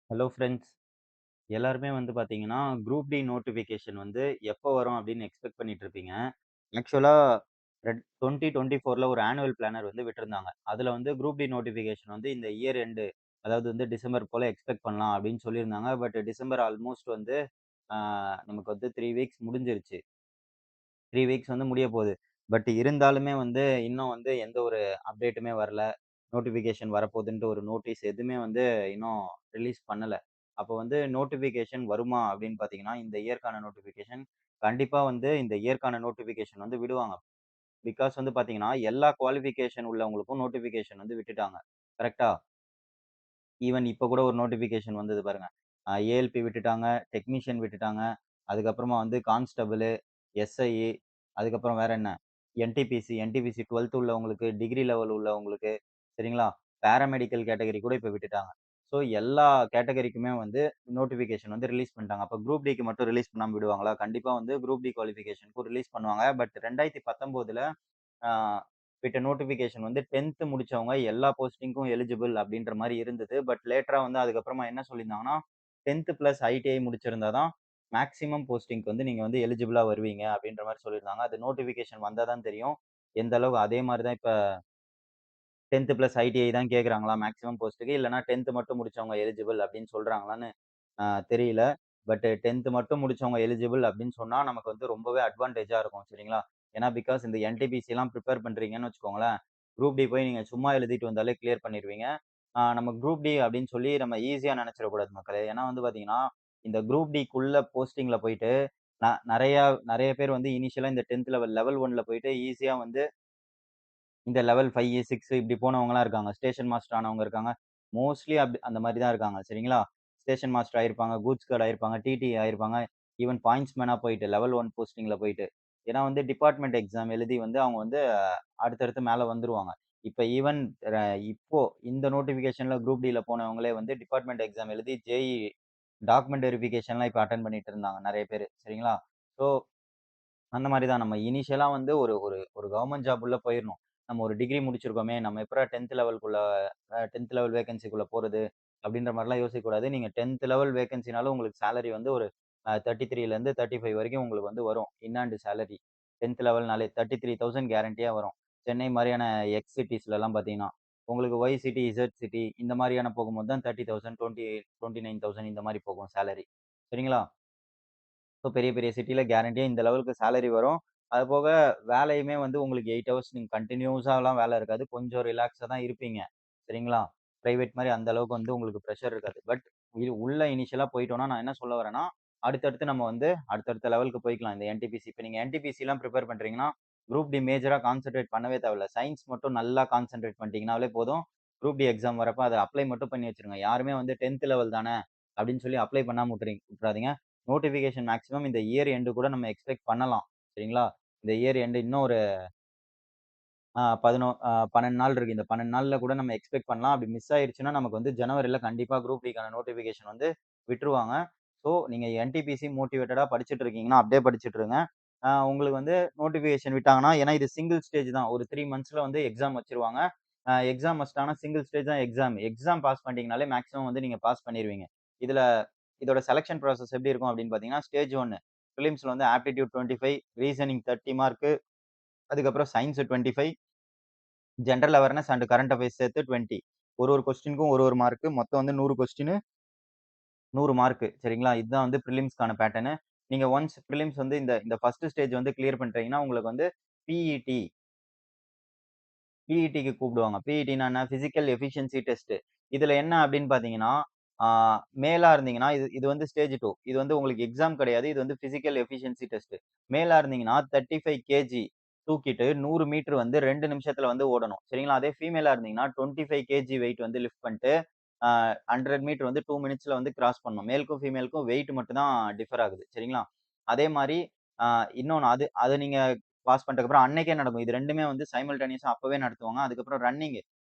Hello friends. எல்லாருமே வந்து பார்த்தீங்கன்னா, குரூப் டி நோட்டிஃபிகேஷன் வந்து எப்போ வரும் அப்படின்னு எக்ஸ்பெக்ட் பண்ணிட்டு இருப்பீங்க. ஆக்சுவலா 2024ல ஒரு ஆனுவல் பிளானர் வந்து விட்டிருந்தாங்க. அதுல வந்து குரூப் டி நோட்டிஃபிகேஷன் வந்து இந்த இயர் எண்டு அதாவது வந்து டிசம்பர் போல எக்ஸ்பெக்ட் பண்ணலாம் அப்படின்னு சொல்லியிருந்தாங்க. பட் டிசம்பர் ஆல்மோஸ்ட் வந்து ஆ நமக்கு வந்து 3 வீக்ஸ் முடிஞ்சிருச்சு. 3 வீக்ஸ் வந்து முடிய போகுது. பட் இருந்தாலுமே வந்து இன்னும் வந்து எந்த ஒரு அப்டேட்டுமே வரல. நோட்டிஃபிகேஷன் வரப்போகுதுன்ட்டு ஒரு நோட்டீஸ் எதுவுமே வந்து இன்னும் ரிலீஸ் பண்ணல. அப்போ வந்து நோட்டிஃபிகேஷன் வருமா அப்படின்னு பார்த்தீங்கன்னா, இந்த இயர்க்கான நோட்டிஃபிகேஷன் கண்டிப்பா வந்து இந்த இயர்க்கான நோட்டிஃபிகேஷன் வந்து விடுவாங்க. பிகாஸ் வந்து பார்த்தீங்கன்னா, எல்லா குவாலிஃபிகேஷன் உள்ளவங்களுக்கும் நோட்டிஃபிகேஷன் வந்து விட்டுட்டாங்க. கரெக்ட்டா? ஈவன் இப்ப கூட ஒரு நோட்டிஃபிகேஷன் வந்தது பாருங்க. ஏஎல்பி விட்டுட்டாங்க, டெக்னீஷியன் விட்டுட்டாங்க. அதுக்கப்புறமா வந்து கான்ஸ்டபிளு, எஸ்ஐ அதுக்கப்புறம் வேற என்ன? என்டிபிசி 12த் உள்ளவங்களுக்கு, டிகிரி லெவல் உள்ளவங்களுக்கு, சரிங்களா? பாராமெடிக்கல் கேட்டகரி கூட இப்ப விட்டுட்டாங்க. ஸோ எல்லா கேட்டகரிக்குமே வந்து நோட்டிஃபிகேஷன் வந்து ரிலீஸ் பண்ணிட்டாங்க. அப்ப குரூப் டிக்கு மட்டும் ரிலீஸ் பண்ணாம விடுவாங்களா? கண்டிப்பா வந்து குரூப் டி குவாலிஃபிகேஷனுக்கும் ரிலீஸ் பண்ணுவாங்க. பட் 2019ல ஆ விட்ட நோட்டிஃபிகேஷன் வந்து 10த் முடிச்சவங்க எல்லா போஸ்டிங்க்கும் எலிஜிபிள் அப்படின்ற மாரி இருந்தது. பட் லேட்டரா வந்து அதுக்கப்புறமா என்ன சொல்லியிருந்தாங்கன்னா, 10த் பிளஸ் ஐடிஐ முடிச்சிருந்தா தான் மேக்ஸிமம் போஸ்டிங்க்கு வந்து நீங்க வந்து எலிஜிபிளா வருவீங்க அப்படின்ற மாரி சொல்லியிருந்தாங்க. அது நோட்டிஃபிகேஷன் வந்தா தான் தெரியும். எந்த அளவு அதே மாரி தான் இப்ப 10த் பிளஸ் ஐடிஐ தான் கேட்கறாங்களா மேக்ஸிமம் போஸ்ட்டுக்கு. இல்லன்னா 10த் மட்டும் முடிச்சவங்க எலிஜிபிள் அப்படின்னு சொல்றாங்களான்னு தெரியல. பட் 10த் மட்டும் முடிச்சவங்க எலிஜிபிள் அப்படின்னு சொன்னா, நமக்கு வந்து ரொம்பவே அட்வான்டேஜா இருக்கும். சரிங்களா? ஏன்னா, பிகாஸ் இந்த என்டிபிசிலாம் பிரிப்பேர் பண்றீங்கன்னு வச்சுக்கோங்களேன், குரூப் டி போய் நீங்க சும்மா எழுதிட்டு வந்தாலே கிளியர் பண்ணிருவீங்க. நம்ம குரூப் டி அப்படின்னு சொல்லி நம்ம ஈஸியா நெனச்சிடக்கூடாது மக்களே. ஏன்னா வந்து பார்த்தீங்கன்னா, இந்த குரூப் டிக்குள்ள போஸ்டிங்ல போயிட்டு, நெறையா நெறைய பேர் வந்து இனிஷியலா இந்த 10த் லெவல் 1ல போயிட்டு ஈஸியா வந்து இந்த லெவல் 5, 6 இப்படி போனவங்கலாம் இருக்காங்க. ஸ்டேஷன் மாஸ்டர் ஆனவங்க இருக்காங்க. மோஸ்ட்லி அந்த மாரி தான் இருக்காங்க. சரிங்களா? ஸ்டேஷன் மாஸ்டர் ஆயிருப்பாங்க, கூட்ஸ் கார்ட் ஆயிருப்பாங்க, டிடி ஆயிருப்பாங்க. ஈவன் பாயிண்ட்ஸ்மேனா போயிட்டு லெவல் 1 போஸ்டிங்ல போயிட்டு. ஏன்னா வந்து டிபார்ட்மெண்ட் எக்ஸாம் எழுதி வந்து அவங்க வந்து அடுத்தடுத்து மேல வந்துருவாங்க. இப்ப ஈவன் ர இப்போ இந்த நோட்டிஃபிகேஷன்ல குரூப் டில போனவங்களே வந்து டிபார்ட்மெண்ட் எக்ஸாம் எழுதி ஜேஇ டாக்குமெண்ட் வெரிஃபிகேஷன்லாம் இப்ப அட்டெண்ட் பண்ணிட்டு இருந்தாங்க நெறைய பேரு. சரிங்களா? ஸோ அந்த மாரி தான். நம்ம இனிஷியலா வந்து ஒரு ஒரு ஒரு கவர்ன்மென்ட் ஜாப் உள்ள போயிரணும். நம்ம ஒரு டிகிரி முடிச்சிருக்கோமே, நம்ம எப்புட்றா 10த் லெவல்க்குள்ள 10த் லெவல் வேக்கன்சிக்குள்ள போறது? அப்படின்ற மாரிலாம் யோசிக்கக்கூடாது. நீங்க 10த் லெவல் வேக்கன்சினாலும் உங்களுக்கு சேலரி வந்து ஒரு 33லேருந்து 35 வரைக்கும் உங்களுக்கு வந்து வரும். In hand salary. 10த் லெவல்னாலே 33,000 கேரண்டியா வரும். சென்னை மாரியான எக்ஸ் சிட்டீஸ்லலாம் பார்த்தீங்கன்னா, உங்களுக்கு ஒய் சிட்டி, இசட் சிட்டி இந்த மாரியான போகும்போது தான் 30,000, 29,000 இந்த மாரி போகும் சேலரி. சரிங்களா? ஸோ பெரிய பெரிய சிட்டில கேரண்டியா இந்த லெவலுக்கு சேலரி வரும். அதுபோக வேலையுமே வந்து உங்களுக்கு 8 ஹவர்ஸ் நீங்க கன்டினியூஸாலாம் வேலை இருக்காது. கொஞ்சம் ரிலாக்ஸா தான் இருப்பீங்க. சரிங்களா? பிரைவேட் மாரி அந்த அளவுக்கு வந்து உங்களுக்கு பிரஷர் இருக்காது. பட் இது உள்ள இனிஷியலா போயிட்டோம்னா, நான் என்ன சொல்ல வரேன்னா, அடுத்தடுத்து நம்ம வந்து அடுத்தடுத்த லெவலுக்கு போய்க்கலாம். இந்த என்டிபிசி இப்ப நீங்க என்டிபிசிலாம் பிரிப்பேர் பண்றீங்கன்னா, குரூப் டி மேஜரா கான்சன்ட்ரேட் பண்ணவே தேவையில்ல. சயன்ஸ் மட்டும் நல்லா கான்சன்ட்ரேட் பண்ணிட்டீங்கனாலே போதும். குரூப் டி எக்ஸாம் வரப்ப அத அப்ளை மட்டும் பண்ணி வச்சுருங்க. யாருமே வந்து 10த் லெவல் தானே அப்படின்னு சொல்லி அப்ளை பண்ணாம விட்றாதீங்க. நோட்டிஃபிகேஷன் மேக்ஸிமம் இந்த இயர் எண்ட் கூட நம்ம எக்ஸ்பெக்ட் பண்ணலாம். சரிங்களா? இந்த இயர் எண்ட் இன்னும் ஒரு 12 நாள் இருக்கு. இந்த 12 நாள்ல கூட நம்ம எக்ஸ்பெக்ட் பண்ணலாம். அப்படி மிஸ் ஆயிருச்சுன்னா, நமக்கு வந்து ஜனவரில கண்டிப்பா குரூப் டிக்கான நோட்டிஃபிகேஷன் வந்து விட்டுருவாங்க. ஸோ, நீங்க என்டிபிசி மோட்டிவேட்டடா படிச்சுட்டு இருக்கீங்கன்னா, அப்படியே படிச்சுட்டு இருங்க. உங்களுக்கு வந்து நோட்டிஃபிகேஷன் விட்டாங்கன்னா ஏன்னா இது சிங்கிள் ஸ்டேஜ் தான். ஒரு 3 மந்த்ஸ்ல வந்து எக்ஸாம் வச்சுருவாங்க. எக்ஸாம் வச்சுட்டாங்கன்னா சிங்கிள் ஸ்டேஜ் தான் எக்ஸாம். எக்ஸாம் பாஸ் பண்ணிட்டீங்கனாலே மேக்ஸிமம் வந்து நீங்க பாஸ் பண்ணிருவீங்க. இதுல இதோட செலக்ஷன் ப்ராசஸ் எப்படி இருக்கும் அப்படின்னு பார்த்தீங்கன்னா, ஸ்டேஜ் 1 பிலிம்ஸ்ல வந்து ஆப்டிட்யூட் 25, ரீசனிங் 30 மார்க்கு, அதுக்கப்புறம் science 25, general awareness and current affairs சேர்த்து 20. ஒரு கொஸ்டினுக்கும் ஒரு மார்க்கு. மொத்தம் வந்து 100 கொஸ்டினு 100 மார்க்கு. சரிங்களா? இதுதான் வந்து பிரிலிம்ஸ்க்கான பேட்டர்னு. நீங்க ஒன்ஸ் பிரிலிம்ஸ் வந்து இந்த இந்த ஃபர்ஸ்ட் ஸ்டேஜ் வந்து கிளியர் பண்ணிட்டீங்கன்னா, உங்களுக்கு வந்து பிஇடி பிஇடிக்கு கூப்பிடுவாங்க. பிஇடின்னா என்ன? Physical efficiency test. இதுல என்ன அப்படின்னு பார்த்தீங்கன்னா, ஆ மேலா இருந்தீங்கன்னா, இது இது வந்து ஸ்டேஜ் 2. இது வந்து உங்களுக்கு எக்ஸாம் கிடையாது. இது வந்து பிசிக்கல் எஃபிஷியன்சி டெஸ்ட். மேலா இருந்தீங்கன்னா 35 கேஜி தூக்கிட்டு 100 மீட்டர் வந்து 2 நிமிஷத்துல வந்து ஓடணும். சரிங்களா? அதே ஃபீமேலா இருந்தீங்கன்னா 25 கேஜி வெயிட் வந்து லிஃப்ட் பண்ணிட்டு, 100 மீட்டர் வந்து 2 மினிட்ஸ்ல வந்து கிராஸ் பண்ணணும். மேலுக்கும், ஃபீமேலுக்கும் வெயிட் மட்டும் தான் டிஃபர் ஆகுது. சரிங்களா? அதே மாரி அ இன்னொன்னு அது அத நீங்க பாஸ் பண்ணிட்டதுக்கப்புறம் அன்னைக்கே நடக்கும். இது 2மே வந்து சைமல்டேனியஸா அப்பவே நடத்துவாங்க. அதுக்கப்புறம் ரன்னிங்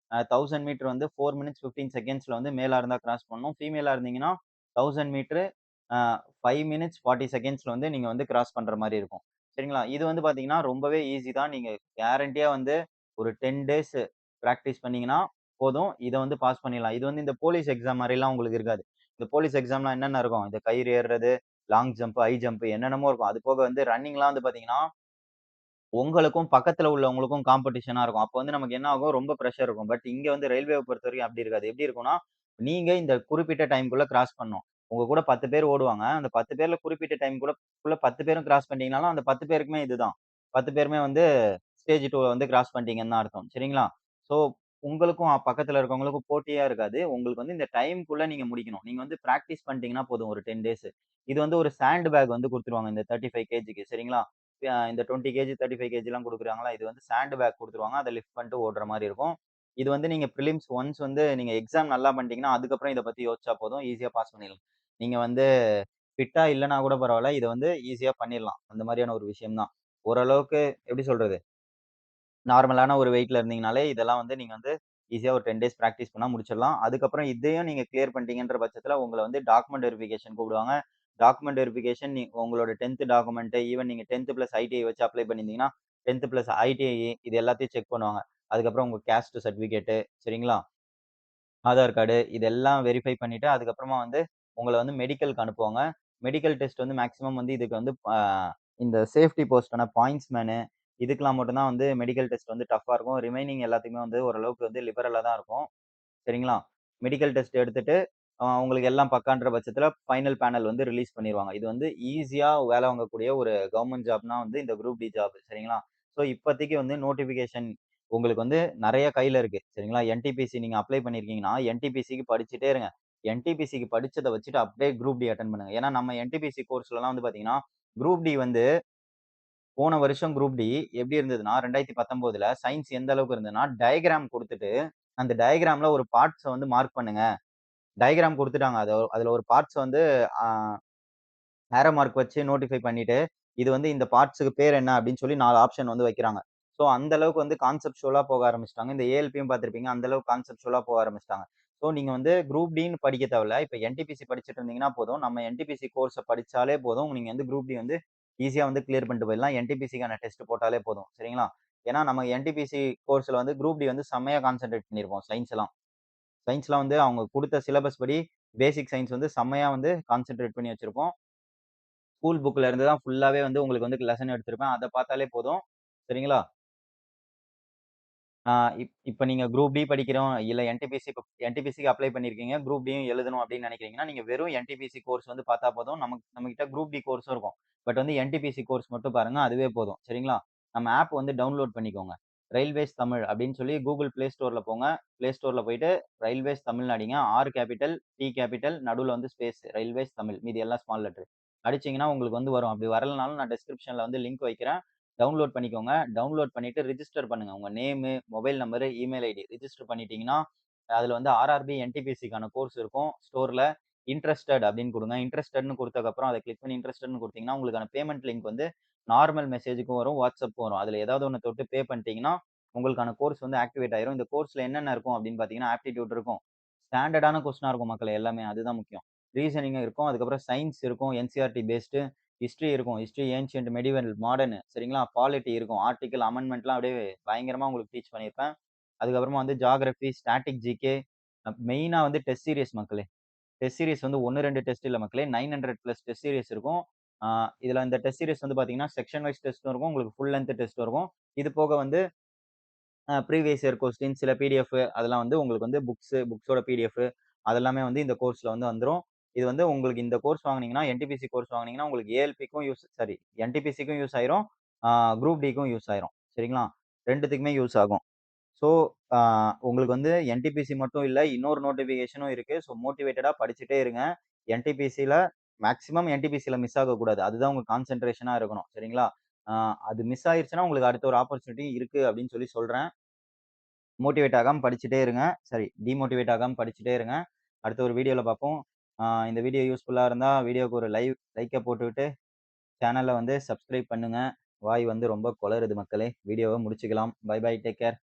1000 மீட்டர் வந்து 4 மினிட்ஸ் 15 செகண்ட்ஸ்ல வந்து மேலா இருந்தா கிராஸ் பண்ணணும். ஃபீமேலா இருந்தீங்கன்னா 1000 மீட்டர் அ 5 மினிட்ஸ் 40 செகண்ட்ஸ்ல வந்து நீங்க வந்து கிராஸ் பண்ற மாரி இருக்கும். சரிங்களா? இது வந்து பார்த்தீங்கன்னா, ரொம்பவே ஈஸி தான். நீங்க கேரண்டியா வந்து ஒரு 10 டேஸ் பிராக்டிஸ் பண்ணீங்கன்னா போதும். இத வந்து பாஸ் பண்ணிடலாம். இது வந்து இந்த போலீஸ் எக்ஸாம் மாரிலாம் உங்களுக்கு இருக்காது. இந்த போலீஸ் எக்ஸாம்லாம் என்னென்ன இருக்கும்? இந்த கயிறு ஏறுறது, லாங் ஜம்ப், ஹை ஜம்ப் என்னென்னமோ இருக்கும். அது போக வந்து ரன்னிங்லாம் வந்து பார்த்தீங்கன்னா உங்களுக்கும் பக்கத்துல உள்ளவங்களுக்கும் காம்படிஷனா இருக்கும். அப்ப வந்து நமக்கு என்ன ஆகும், ரொம்ப பிரஷர் இருக்கும். பட் இங்க வந்து ரயில்வேவ பொறுத்தவரைக்கும் அப்படி இருக்காது. எப்படி இருக்கும்னா, நீங்க இந்த குறிப்பிட்ட டைம்க்குள்ள கிராஸ் பண்ணணும். உங்க கூட 10 பேர் ஓடுவாங்க. அந்த 10 பேர்ல குறிப்பிட்ட டைம்க்குள்ள 10 பேரும் கிராஸ் பண்ணிட்டீங்கனாலும், அந்த 10 பேருக்குமே இதுதான். 10 பேருமே வந்து ஸ்டேஜ் 2 வந்து கிராஸ் பண்ணிட்டீங்கன்னு தான் அர்த்தம். சரிங்களா? ஸோ உங்களுக்கும் பக்கத்துல இருக்கவங்களுக்கும் போட்டியா இருக்காது. உங்களுக்கு வந்து இந்த டைம்க்குள்ள நீங்க முடிக்கணும். நீங்க வந்து பிராக்டிஸ் பண்ணிட்டீங்கன்னா போதும் ஒரு 10 டேஸ். இது வந்து ஒரு சாண்ட் பேக் வந்து குடுத்துருவாங்க இந்த 35 கேஜிக்கு சரிங்களா? இந்த 20 கேஜி, 35 கேஜிலாம் குடுக்குறாங்களா, இது வந்து சாண்ட் பேக் குடுத்துருவாங்க. அத லிஃப்ட் பண்ணிட்டு ஓடுற மாரி இருக்கும். இது வந்து நீங்க பிரிலிம்ஸ் ஒன்ஸ் வந்து நீங்க எக்ஸாம் நல்லா பண்ணிட்டீங்கன்னா, அதுக்கப்புறம் இத பத்தி யோசிச்சா போதும். ஈஸியா பாஸ் பண்ணிடலாம். நீங்க வந்து ஃபிட்டா இல்லன்னா கூட பரவால்ல. இத வந்து ஈஸியா பண்ணிடலாம். அந்த மாரியான ஒரு விஷயம் தான். ஓரளவுக்கு எப்படி சொல்றது? நார்மலான ஒரு வெயிட்ல இருந்தீங்கனாலே, இதெல்லாம் வந்து நீங்க வந்து ஈஸியா ஒரு 10 டேஸ் பிராக்டிஸ் பண்ணா முடிச்சிடலாம். அதுக்கப்புறம் இதையும் நீங்க கிளியர் பண்ணிட்டீங்கன்ற பட்சத்துல உங்கள வந்து டாக்குமெண்ட் வெரிஃபிகேஷன் கூப்பிடுவாங்க. டாக்குமெண்ட் வெரிஃபிகேஷன் உங்களோட 10த் டாக்குமெண்ட் ஈவன் நீங்க 10த் பிளஸ் ஐடிஐ வச்சு அப்ளை பண்ணியிருந்தீங்கன்னா, 10த் பிளஸ் ஐடிஐ இது எல்லாத்தையும் செக் பண்ணுவாங்க. அதுக்கப்புறம் உங்க கேஸ்ட் சர்டிபிகேட் சரிங்களா? ஆதார் கார்டு இதெல்லாம் வெரிஃபை பண்ணிட்டு, அதுக்கப்புறமா வந்து உங்கள வந்து மெடிக்கல்க்கு அனுப்புவாங்க. மெடிக்கல் டெஸ்ட் வந்து மேக்ஸிமம் வந்து இதுக்கு வந்து இந்த சேஃப்டி போஸ்ட்டான பாயிண்ட்ஸ் மேனு இதுக்கெல்லாம் மட்டும் தான் வந்து மெடிக்கல் டெஸ்ட் வந்து டஃப்பா இருக்கும். ரிமைனிங் எல்லாத்துக்குமே வந்து ஓரளவுக்கு வந்து லிபரலா தான் இருக்கும். சரிங்களா? மெடிக்கல் டெஸ்ட் எடுத்துட்டு, உங்களுக்கு எல்லாம் பக்கான்ற பட்சத்தில ஃபைனல் பேனல் வந்து ரிலீஸ் பண்ணிருவாங்க. இது வந்து ஈஸியா வேலை வாங்கக்கூடிய ஒரு கவர்ன்மென்ட் ஜாப்னா வந்து இந்த குரூப் டி ஜாப் சரிங்களா? ஸோ இப்போதைக்கு வந்து நோட்டிஃபிகேஷன் உங்களுக்கு வந்து நெறைய கையில இருக்கு. சரிங்களா? என்டிபிசி நீங்க அப்ளை பண்ணியிருக்கீங்கன்னா, என்டிபிசிக்கு படிச்சுட்டே இருங்க. என்டிபிசிக்கு படிச்சத வச்சுட்டு அப்படியே குரூப் டி அட்டெண்ட் பண்ணுங்க. ஏன்னா நம்ம என்டிபிசி கோர்ஸ்லலாம் வந்து பார்த்தீங்கன்னா, குரூப் டி வந்து போன வருஷம் குரூப் டி எப்படி இருந்ததுன்னா, 2019ல சயன்ஸ் எந்த அளவுக்கு இருந்ததுன்னா, டயகிராம் குடுத்துட்டு, அந்த டயகிராம்ல ஒரு பார்ட்ஸ வந்து மார்க் பண்ணுங்க. டயகிராம் குடுத்துட்டாங்க. அதுல ஒரு பார்ட்ஸ் வந்து ஆ ஏரோ மார்க் வச்சு நோட்டிஃபை பண்ணிட்டு, இது வந்து இந்த பார்ட்ஸ்க்கு பேர் என்ன அப்படின்னு சொல்லி 4 ஆப்ஷன் வந்து வைக்கிறாங்க. ஸோ அந்த அளவுக்கு வந்து கான்செப்சுவலா போக ஆரம்பிச்சுட்டாங்க. இந்த ஏஎல்பியும் பார்த்திருப்பீங்க. அந்த அளவுக்கு கான்செப்சுவலா போக ஆரம்பிச்சுட்டாங்க. ஸோ நீங்க வந்து குரூப் டின்னு படிக்க தேவையில்ல. இப்ப என்டிபிசி படிச்சுட்டு இருந்தீங்கன்னா போதும். நம்ம என்டிபிசி கோர்ஸ படிச்சாலே போதும். நீங்க வந்து குரூப் டி வந்து ஈஸியா வந்து கிளியர் பண்ணிட்டு போயிடலாம். என்டிபிசிக்கான டெஸ்ட் போட்டாலே போதும். சரிங்களா? ஏன்னா நம்ம என்டிபிசி கோர்ஸ்ல வந்து குரூப் டி வந்து செம்மையா கான்சன்ட்ரேட் பண்ணியிருப்போம். சயின்ஸ்லாம் வந்து அவங்க குடுத்த சிலபஸ் படி பேசிக் சயன்ஸ் வந்து செம்மையா வந்து கான்சன்ட்ரேட் பண்ணி வச்சிருப்போம். ஸ்கூல் புக்ல இருந்து தான் ஃபுல்லாவே வந்து உங்களுக்கு வந்து லெசன் எடுத்திருப்பேன். அத பார்த்தாலே போதும். சரிங்களா? ஆ இப்ப நீங்க குரூப் டி படிக்கிறோம், இல்ல என்டிபிசிக்கு அப்ளை பண்ணியிருக்கீங்க. குரூப் டியும் எழுதணும் அப்படின்னு நினைக்கிறீங்கன்னா, நீங்க வெறும் என்டிபிசி கோர்ஸ் வந்து பார்த்தா போதும். நம்மகிட்ட குரூப் டி கோர்ஸும் இருக்கும். பட் வந்து என்டிபிசி கோர்ஸ் மட்டும் பாருங்க. அதுவே போதும். சரிங்களா? நம்ம ஆப் வந்து டவுன்லோட் பண்ணிக்கோங்க. ரயில்வேஸ் தமிழ் அப்படின்னு சொல்லி கூகுள் பிளே ஸ்டோர்ல போங்க. பிளே ஸ்டோர்ல போயிட்டு ரயில்வேஸ் தமிழ்னு அடிங்க. ஆர் கேப்பிட்டல், டி கேப்பிட்டல் நடுவுல வந்து ஸ்பேஸ் ரயில்வேஸ் தமிழ். மீதி எல்லாம் ஸ்மால் லெட்டர். அடிச்சீங்கன்னா உங்களுக்கு வந்து வரும். அப்படி வரலனாலும் நான் டிஸ்கிரிப்ஷன்ல வந்து லிங்க் வைக்கிறேன். டவுன்லோட் பண்ணிக்கோங்க. டவுன்லோட் பண்ணிட்டு ரிஜிஸ்டர் பண்ணுங்க. உங்க name, mobile number, email ID register பண்ணிட்டீங்கன்னா, அதுல வந்து ஆர்ஆர்பி, என்டிபிசிக்கான கோர்ஸ் இருக்கும். ஸ்டோர்ல இன்ட்ரஸ்டட் அப்படின்னு குடுங்க. இன்ட்ரஸ்டட்ன்னு குடுத்ததுக்கப்புறம் அத கிளிக் பண்ணி இன்ட்ரஸ்டட்ன்னு குடுத்தீங்கன்னா, உங்களுக்கான பேமெண்ட் லிங்க் வந்து நார்மல் மெசேஜுக்கும் வரும், வாட்ஸ்அப்க்கும் வரும். அதுல ஏதாவது ஒண்ண தொட்டு பே பண்ணிட்டீங்கன்னா, உங்களுக்கான கோர்ஸ் வந்து ஆக்டிவேட் ஆயிரும். இந்த கோர்ஸ்ல என்னென்ன இருக்கும் அப்படின்னு பார்த்தீங்கன்னா, ஆப்டிட்யூட் இருக்கும். ஸ்டாண்டர்டான கொஸ்டினா இருக்கும் மக்களே எல்லாமே. அதுதான் முக்கியம். ரீசனிங் இருக்கும். அதுக்கப்புறம் சயன்ஸ் இருக்கும். NCERT based. ஹிஸ்டரி இருக்கும். ஹிஸ்டரி, ஏன்ஷியன்ட், மெடிவல், மாடர்ன் சரிங்களா? பாலிட்டி இருக்கும். ஆர்டிகிள், அமெண்ட்மென்ட்லாம் அப்படியே பயங்கரமா உங்களுக்கு டீச் பண்ணியிருப்பேன். அதுக்கப்புறமா வந்து ஜியோகிராபி, ஸ்டாட்டிக் ஜிகே மெயினா வந்து டெஸ்ட் சீரிஸ் மக்களே. டெஸ்ட் சீரிஸ் வந்து 1, 2 டெஸ்ட் இல்ல மக்களே. 900 பிளஸ் டெஸ்ட் சீரிஸ் இருக்கும். ஆ இதுல இந்த டெஸ்ட் சீரிஸ் வந்து பார்த்தீங்கன்னா, செக்ஷன் வைஸ் டெஸ்ட்டும் இருக்கும். உங்களுக்கு ஃபுல் லென்த் டெஸ்ட்டும் இருக்கும். இது போக வந்து ப்ரீவியஸ் இயர் கொஸ்டின், சில பிடிஎஃப் அதெல்லாம் வந்து உங்களுக்கு வந்து புக்ஸோட பிடிஎஃப் அதெல்லாமே வந்து இந்த கோர்ஸ்ல வந்து வந்துரும். இது வந்து உங்களுக்கு இந்த கோர்ஸ் வாங்குனீங்கன்னா, என்டிபிசி கோர்ஸ் வாங்குனீங்கன்னா, உங்களுக்கு ஏஎல்பிக்கும் என்டிபிசிக்கும் யூஸ் ஆயிரும். ஆ குரூப் டிக்கும் யூஸ் ஆயிரும். சரிங்களா? 2த்துக்குமே யூஸ் ஆகும். ஸோ, ஆ உங்களுக்கு வந்து என்டிபிசி மட்டும் இல்ல, இன்னொரு நோட்டிஃபிகேஷனும் இருக்கு. ஸோ, மோட்டிவேட்டடா படிச்சுட்டே இருங்க. என்டிபிசில மேக்ஸிமம் என்டிபிசில மிஸ் ஆகக்கூடாது. அதுதான் உங்க கான்சன்ட்ரேஷனா இருக்கணும். சரிங்களா? ஆ அது மிஸ் ஆயிருச்சுன்னா, உங்களுக்கு அடுத்த ஒரு ஆப்பர்ச்சுனிட்டி இருக்கு அப்படின்னு சொல்லி சொல்றேன். மோட்டிவேட் ஆகாம படிச்சுட்டே இருங்க. சாரி டிமோட்டிவேட் ஆகாம படிச்சுட்டே இருங்க. அடுத்த ஒரு வீடியோல பார்ப்போம். இந்த வீடியோ யூஸ்ஃபுல்லா இருந்தா வீடியோக்கு ஒரு லைக்க போட்டுவிட்டு சேனல வந்து சப்ஸ்கிரைப் பண்ணுங்க. வாய் வந்து ரொம்ப கொளறுது மக்களே. வீடியோவ முடிச்சுக்கலாம். By by. Take care.